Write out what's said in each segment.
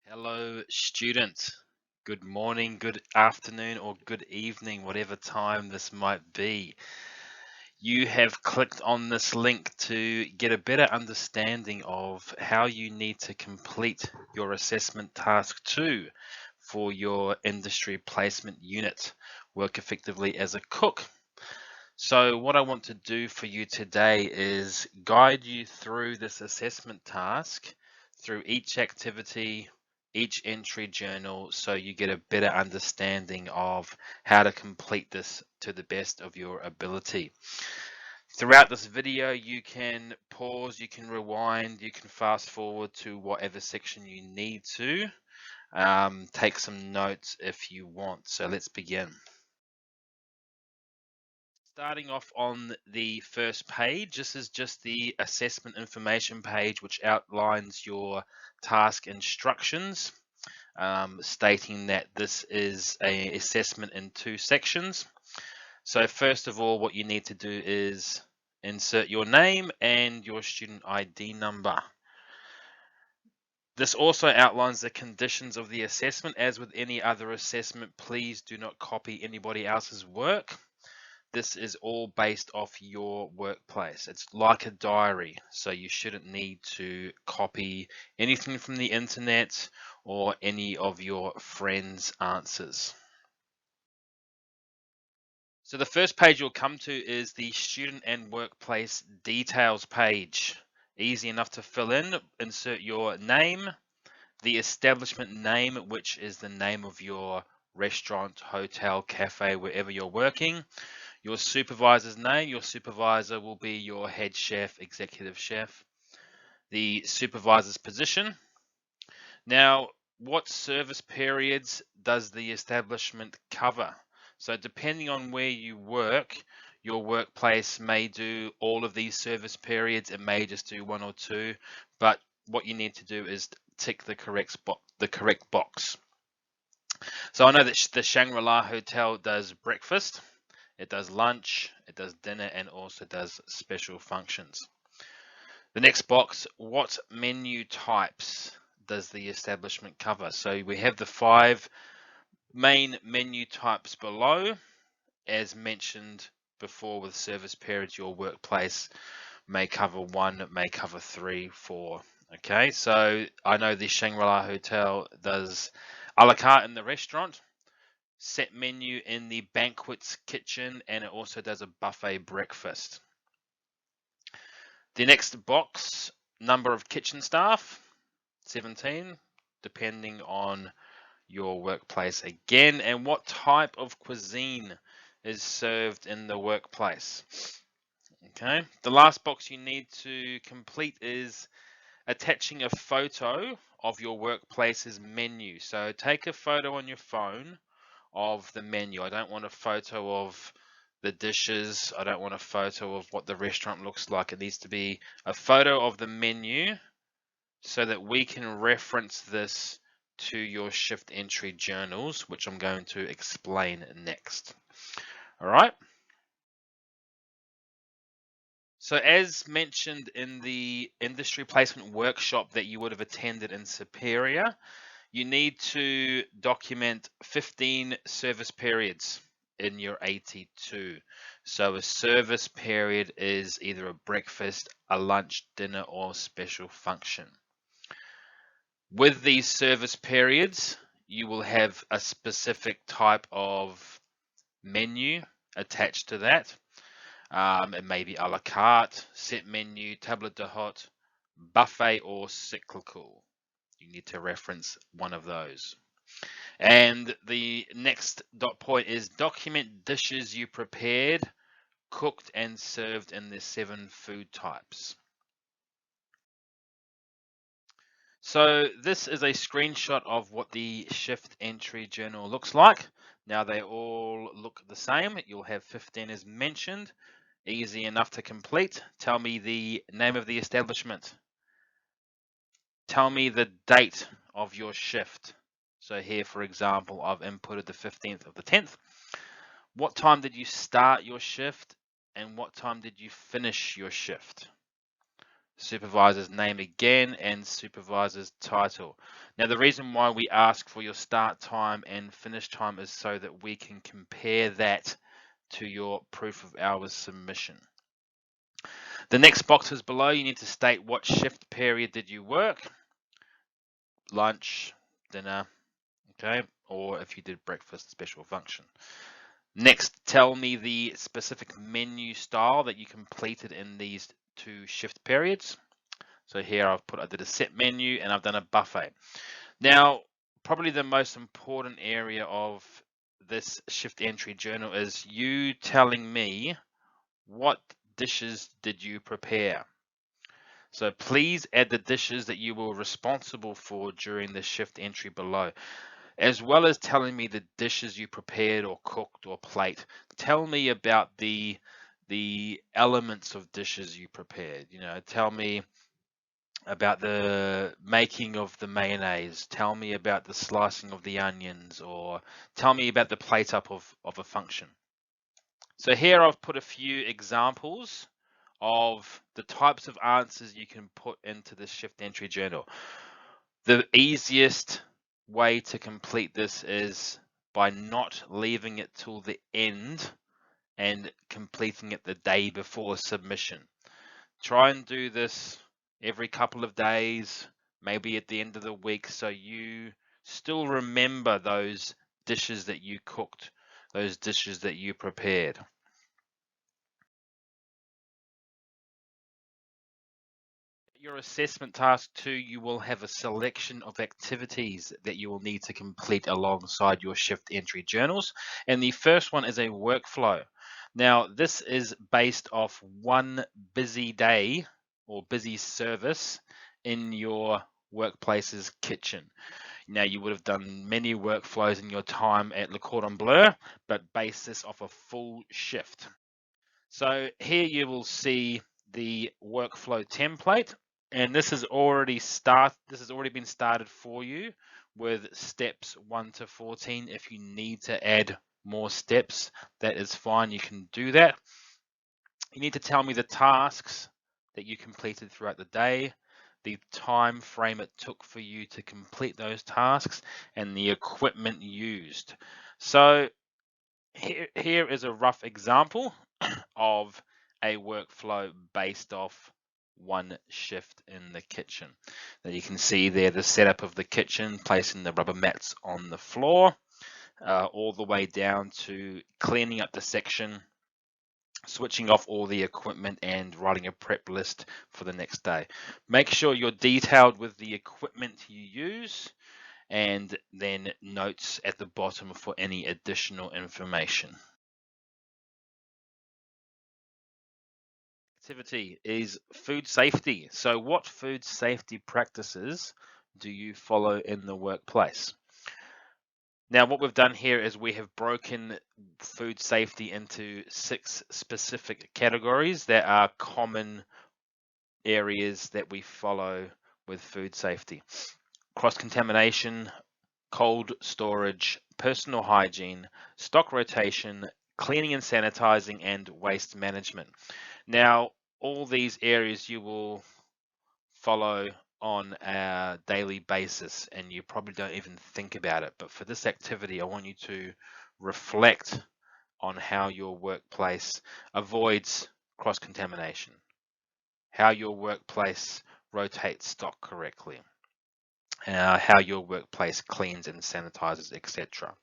Hello, student. Good morning, good afternoon, or good evening, whatever time this might be. You have clicked on this link to get a better understanding of how you need to complete your assessment task 2 for your industry placement unit, work effectively as a cook. So what I want to do for you today is guide you through this assessment task, through each activity, each entry journal, so you get a better understanding of how to complete this to the best of your ability. Throughout this video, you can pause, you can rewind, you can fast forward to whatever section you need to. Take some notes if you want. So let's begin. Starting off on the first page, this is just the assessment information page, which outlines your task instructions, stating that this is an assessment in 2 sections. So first of all, what you need to do is insert your name and your student ID number. This also outlines the conditions of the assessment. As with any other assessment, please do not copy anybody else's work. This is all based off your workplace. It's like a diary, so you shouldn't need to copy anything from the internet or any of your friends' answers. So the first page you'll come to is the student and workplace details page. Easy enough to fill in. Insert your name, the establishment name, which is the name of your restaurant, hotel, cafe, wherever you're working. Your supervisor's name, your supervisor will be your head chef, executive chef. The supervisor's position. Now, what service periods does the establishment cover? So depending on where you work, your workplace may do all of these service periods. It may just do 1 or 2, but what you need to do is tick the correct box. So I know that the Shangri-La Hotel does breakfast. It does lunch, it does dinner, and also does special functions. The next box, what menu types does the establishment cover? So we have the 5 main menu types below. As mentioned before with service periods, your workplace may cover 1, it may cover 3, 4. Okay, so I know the Shangri-La Hotel does a la carte in the restaurant, set menu in the banquets kitchen, and it also does a buffet breakfast. The next box, number of kitchen staff, 17, depending on your workplace again, and what type of cuisine is served in the workplace. Okay, the last box you need to complete is attaching a photo of your workplace's menu. So take a photo on your phone of the menu. I don't want a photo of the dishes. I don't want a photo of what the restaurant looks like. It needs to be a photo of the menu so that we can reference this to your shift entry journals, which I'm going to explain next. All right. So as mentioned in the industry placement workshop that you would have attended in Superior, you need to document 15 service periods in your AT2. So a service period is either a breakfast, a lunch, dinner, or special function. With these service periods, you will have a specific type of menu attached to that. It may be a la carte, set menu, table d'hôte, buffet, or cyclical. You need to reference one of those. And the next dot point is document dishes you prepared, cooked, and served in the 7 food types. So this is a screenshot of what the shift entry journal looks like. Now they all look the same. You'll have 15 as mentioned. Easy enough to complete. Tell me the name of the establishment. Tell me the date of your shift. So here, for example, I've inputted the 15th of the 10th. What time did you start your shift and what time did you finish your shift? supervisor's name again, and supervisor's title. Now, the reason why we ask for your start time and finish time is so that we can compare that to your proof of hours submission. The next boxes below, you need to state what shift period did you work, lunch, dinner, okay, or if you did breakfast, special function. Next, tell me the specific menu style that you completed in these 2 shift periods. So here I did a set menu and I've done a buffet. Now, probably the most important area of this shift entry journal is you telling me what dishes did you prepare. So please add the dishes that you were responsible for during the shift entry below, as well as telling me the dishes you prepared or cooked or plate. Tell me about the elements of dishes you prepared. You know, tell me about the making of the mayonnaise. Tell me about the slicing of the onions, or tell me about the plate up of a function. So here I've put a few examples of the types of answers you can put into the shift entry journal. The easiest way to complete this is by not leaving it till the end and completing it the day before submission. Try and do this every couple of days, maybe at the end of the week, so you still remember those dishes that you cooked, those dishes that you prepared. Your assessment task 2, you will have a selection of activities that you will need to complete alongside your shift entry journals. And the first one is a workflow. Now, this is based off one busy day or busy service in your workplace's kitchen. Now, you would have done many workflows in your time at Le Cordon Bleu, but base this off a full shift. So here you will see the workflow template, and this has already been started for you with steps 1 to 14. If you need to add more steps, that is fine, you can do that. You need to tell me the tasks that you completed throughout the day, the time frame it took for you to complete those tasks, and the equipment used. So here is a rough example of a workflow based off one shift in the kitchen. Now you can see there the setup of the kitchen, placing the rubber mats on the floor, all the way down to cleaning up the section, switching off all the equipment, and writing a prep list for the next day. Make sure you're detailed with the equipment you use, and then notes at the bottom for any additional information. Activity is food safety. So what food safety practices do you follow in the workplace? Now, what we've done here is we have broken food safety into 6 specific categories that are common areas that we follow with food safety. Cross-contamination, cold storage, personal hygiene, stock rotation, cleaning and sanitizing, and waste management. Now, all these areas you will follow on a daily basis, and you probably don't even think about it. But for this activity, I want you to reflect on how your workplace avoids cross-contamination, how your workplace rotates stock correctly, how your workplace cleans and sanitizes, etc.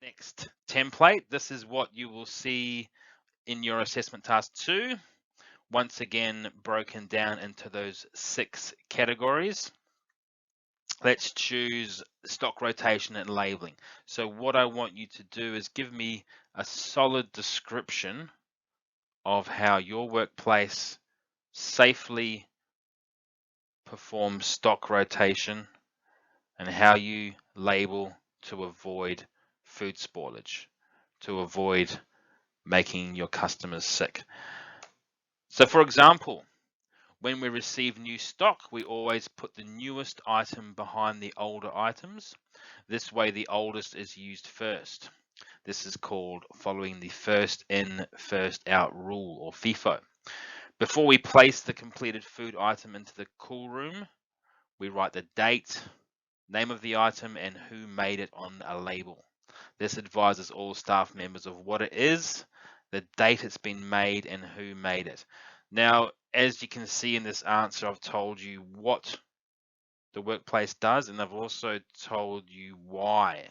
Next, template. This is what you will see in your assessment task 2. Once again, broken down into those 6 categories. Let's choose stock rotation and labeling. So what I want you to do is give me a solid description of how your workplace safely performs stock rotation and how you label to avoid food spoilage, to avoid making your customers sick. So for example, when we receive new stock, we always put the newest item behind the older items. This way, the oldest is used first. This is called following the first in, first out rule, or FIFO. Before we place the completed food item into the cool room, we write the date, name of the item, and who made it on a label. This advises all staff members of what it is, the date it's been made, and who made it. Now, as you can see in this answer, I've told you what the workplace does, and I've also told you why.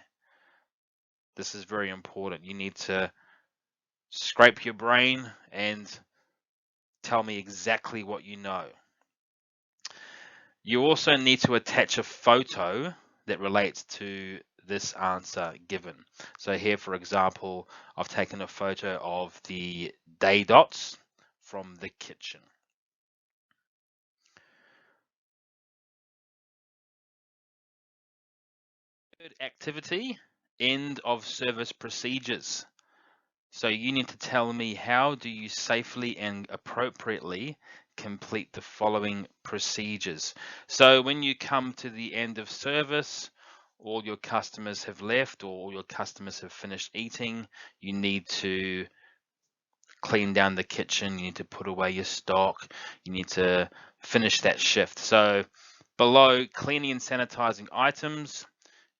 This is very important. You need to scrape your brain and tell me exactly what you know. You also need to attach a photo that relates to this answer given. So here, for example, I've taken a photo of the day dots from the kitchen. Third activity, end of service procedures. So you need to tell me, how do you safely and appropriately complete the following procedures? So when you come to the end of service, all your customers have left or all your customers have finished eating, you need to clean down the kitchen, you need to put away your stock, you need to finish that shift. So below, cleaning and sanitizing items,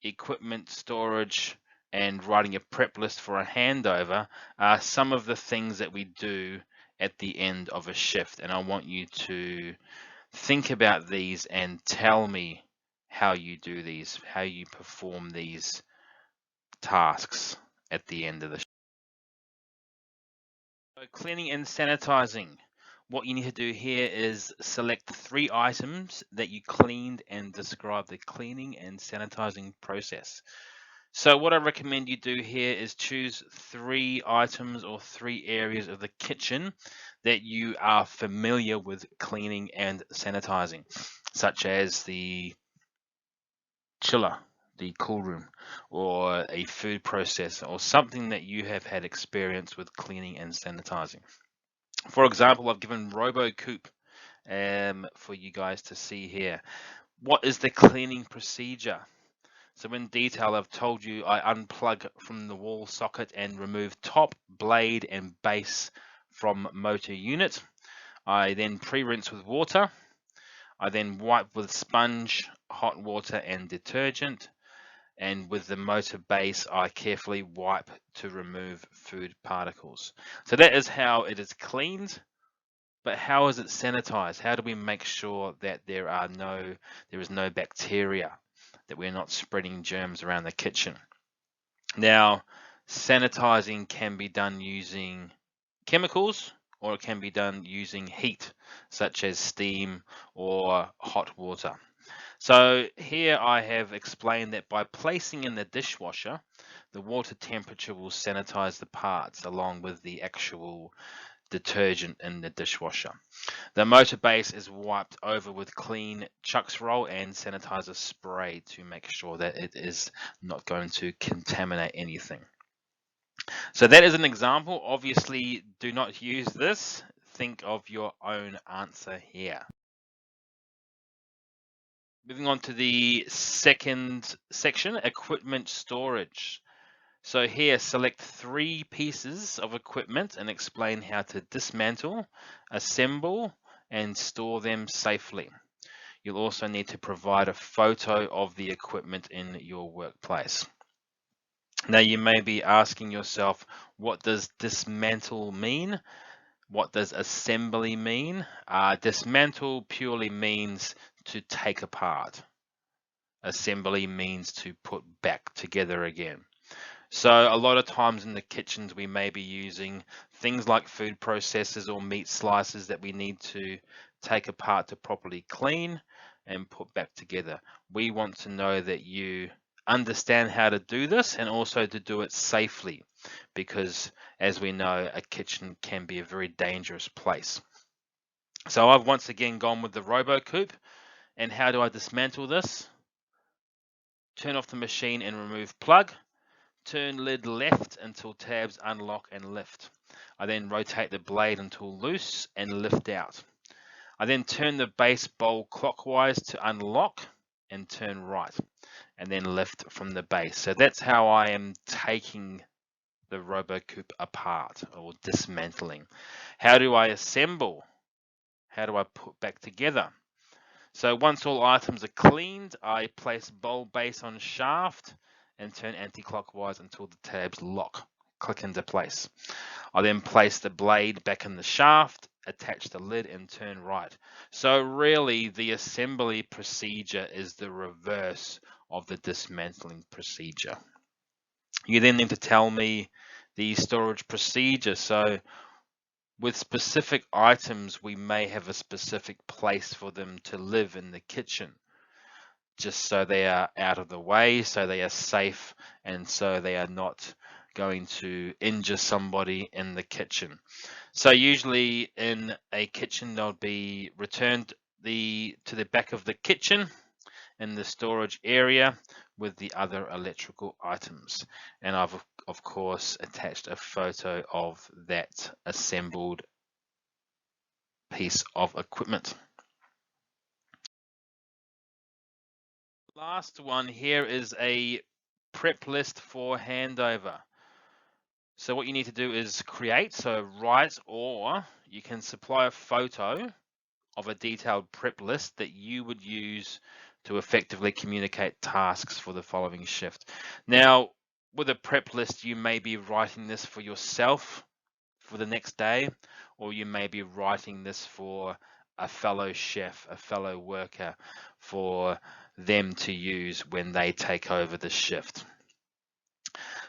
equipment storage, and writing a prep list for a handover are some of the things that we do at the end of a shift. And I want you to think about these and tell me how you do these, how you perform these tasks at the end of the shift. So cleaning and sanitizing. What you need to do here is select 3 items that you cleaned and describe the cleaning and sanitizing process. So what I recommend you do here is choose 3 items or 3 areas of the kitchen that you are familiar with cleaning and sanitizing, such as the chiller, the cool room, or a food processor, or something that you have had experience with cleaning and sanitizing. For example, I've given RoboCoop for you guys to see here. What is the cleaning procedure? So in detail, I've told you I unplug from the wall socket and remove top, blade, and base from motor unit. I then pre-rinse with water. I then wipe with sponge, hot water, and detergent. And with the motor base, I carefully wipe to remove food particles. So that is how it is cleaned. But how is it sanitized? How do we make sure that there is no bacteria, that we're not spreading germs around the kitchen? Now, sanitizing can be done using chemicals, or it can be done using heat, such as steam or hot water. So here I have explained that by placing in the dishwasher, the water temperature will sanitize the parts along with the actual detergent in the dishwasher. The motor base is wiped over with clean Chux Roll and sanitizer spray to make sure that it is not going to contaminate anything. So that is an example. Obviously, do not use this. Think of your own answer here. Moving on to the second section, equipment storage. So here, select 3 pieces of equipment and explain how to dismantle, assemble, and store them safely. You'll also need to provide a photo of the equipment in your workplace. Now you may be asking yourself, what does dismantle mean? What does assembly mean? Dismantle purely means to take apart. Assembly means to put back together again. So a lot of times in the kitchens, we may be using things like food processors or meat slices that we need to take apart to properly clean and put back together. We want to know that you understand how to do this and also to do it safely, because as we know, a kitchen can be a very dangerous place. So I've once again gone with the RoboCoop. And how do I dismantle this? Turn off the machine and remove plug. Turn lid left until tabs unlock and lift. I then rotate the blade until loose and lift out. I then turn the base bowl clockwise to unlock and turn right, and then lift from the base. So that's how I am taking the RoboCoop apart, or dismantling. How do I assemble how do I put back together? So once all items are cleaned, I place bowl base on shaft and turn anti-clockwise until the tabs lock, click into place. I then place the blade back in the shaft, attach the lid and turn right. So really the assembly procedure is the reverse of the dismantling procedure. You then need to tell me the storage procedure. So with specific items, we may have a specific place for them to live in the kitchen, just so they are out of the way, so they are safe, and so they are not going to injure somebody in the kitchen. So usually in a kitchen, they'll be returned to the back of the kitchen in the storage area with the other electrical items. And I've of course attached a photo of that assembled piece of equipment. Last one here is a prep list for handover. So what you need to do is create, so write, or you can supply a photo of a detailed prep list that you would use to effectively communicate tasks for the following shift. Now, with a prep list, you may be writing this for yourself for the next day, or you may be writing this for a fellow chef, a fellow worker, for them to use when they take over the shift.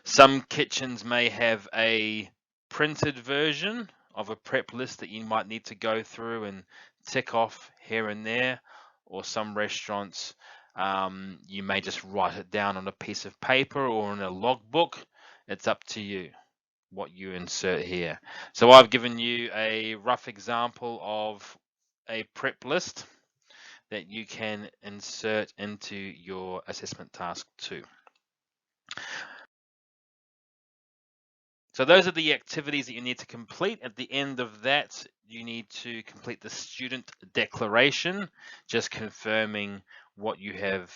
Some kitchens may have a printed version of a prep list that you might need to go through and tick off here and there, or some restaurants you may just write it down on a piece of paper or in a logbook. It's up to you what you insert here. So I've given you a rough example of a prep list that you can insert into your assessment task 2. So those are the activities that you need to complete. At the end of that, you need to complete the student declaration, just confirming what you have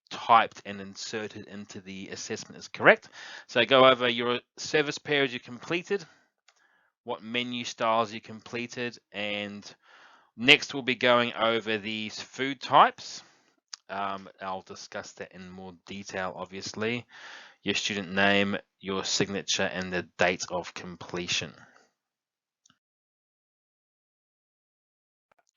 typed and inserted into the assessment is correct. So go over your service periods you completed, what menu styles you completed, and next we'll be going over these food types. I'll discuss that in more detail, obviously. Your student name, your signature, and the date of completion.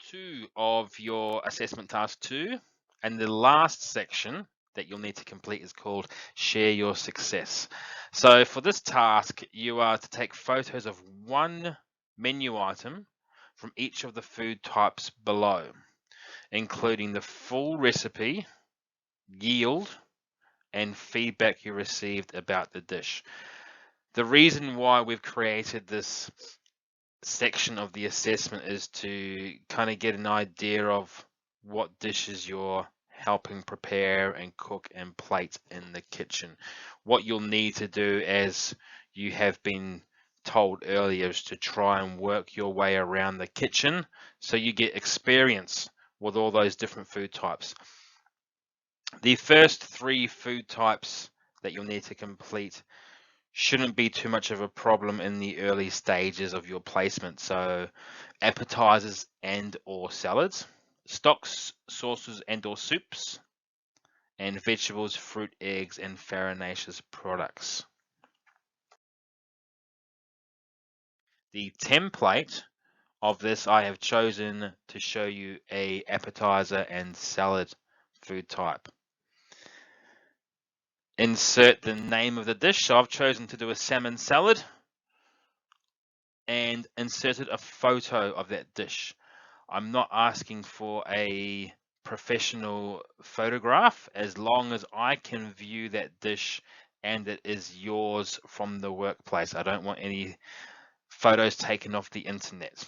2 of your assessment task 2, and the last section that you'll need to complete is called Share Your Success. So for this task, you are to take photos of one menu item from each of the food types below, including the full recipe, yield, and feedback you received about the dish. The reason why we've created this section of the assessment is to kind of get an idea of what dishes you're helping prepare and cook and plate in the kitchen. What you'll need to do, as you have been told earlier, is to try and work your way around the kitchen so you get experience with all those different food types. The first 3 food types that you'll need to complete shouldn't be too much of a problem in the early stages of your placement. So appetizers and or salads, stocks, sauces and or soups, and vegetables, fruit, eggs, and farinaceous products. The template of this, I have chosen to show you a appetizer and salad food type. Insert the name of the dish. So I've chosen to do a salmon salad and inserted a photo of that dish. I'm not asking for a professional photograph, as long as I can view that dish and it is yours from the workplace. I don't want any photos taken off the internet.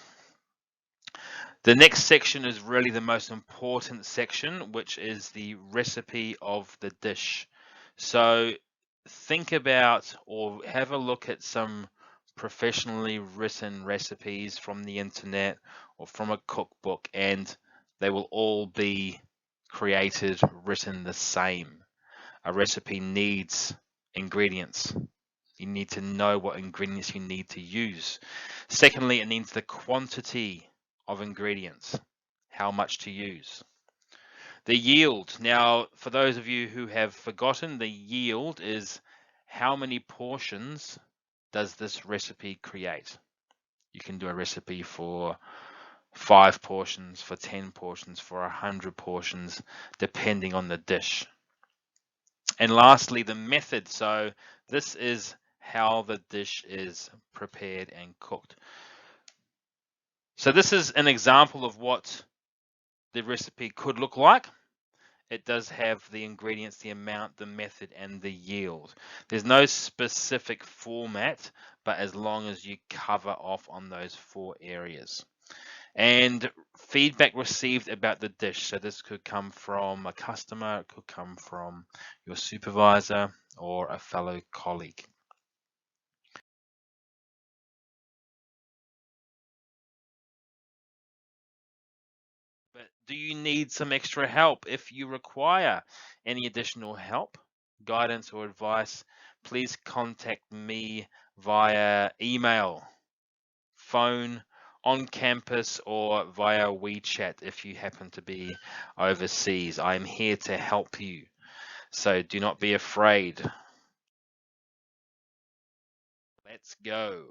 The next section is really the most important section, which is the recipe of the dish. So think about or have a look at some professionally written recipes from the internet or from a cookbook, and they will all be created, written the same. A recipe needs ingredients. You need to know what ingredients you need to use. Secondly, it needs the quantity of ingredients, how much to use. The yield. Now, for those of you who have forgotten, the yield is how many portions does this recipe create? You can do a recipe for 5 portions, for 10 portions, for 100 portions, depending on the dish. And lastly, the method. So this is how the dish is prepared and cooked. So this is an example of what the recipe could look like. It does have the ingredients, the amount, the method, and the yield. There's no specific format, but as long as you cover off on those 4 areas. And feedback received about the dish. So this could come from a customer, it could come from your supervisor or a fellow colleague. But do you need some extra help? If you require any additional help, guidance, or advice, please contact me via email, phone, on campus, or via WeChat if you happen to be overseas. I'm here to help you, so do not be afraid. Let's go.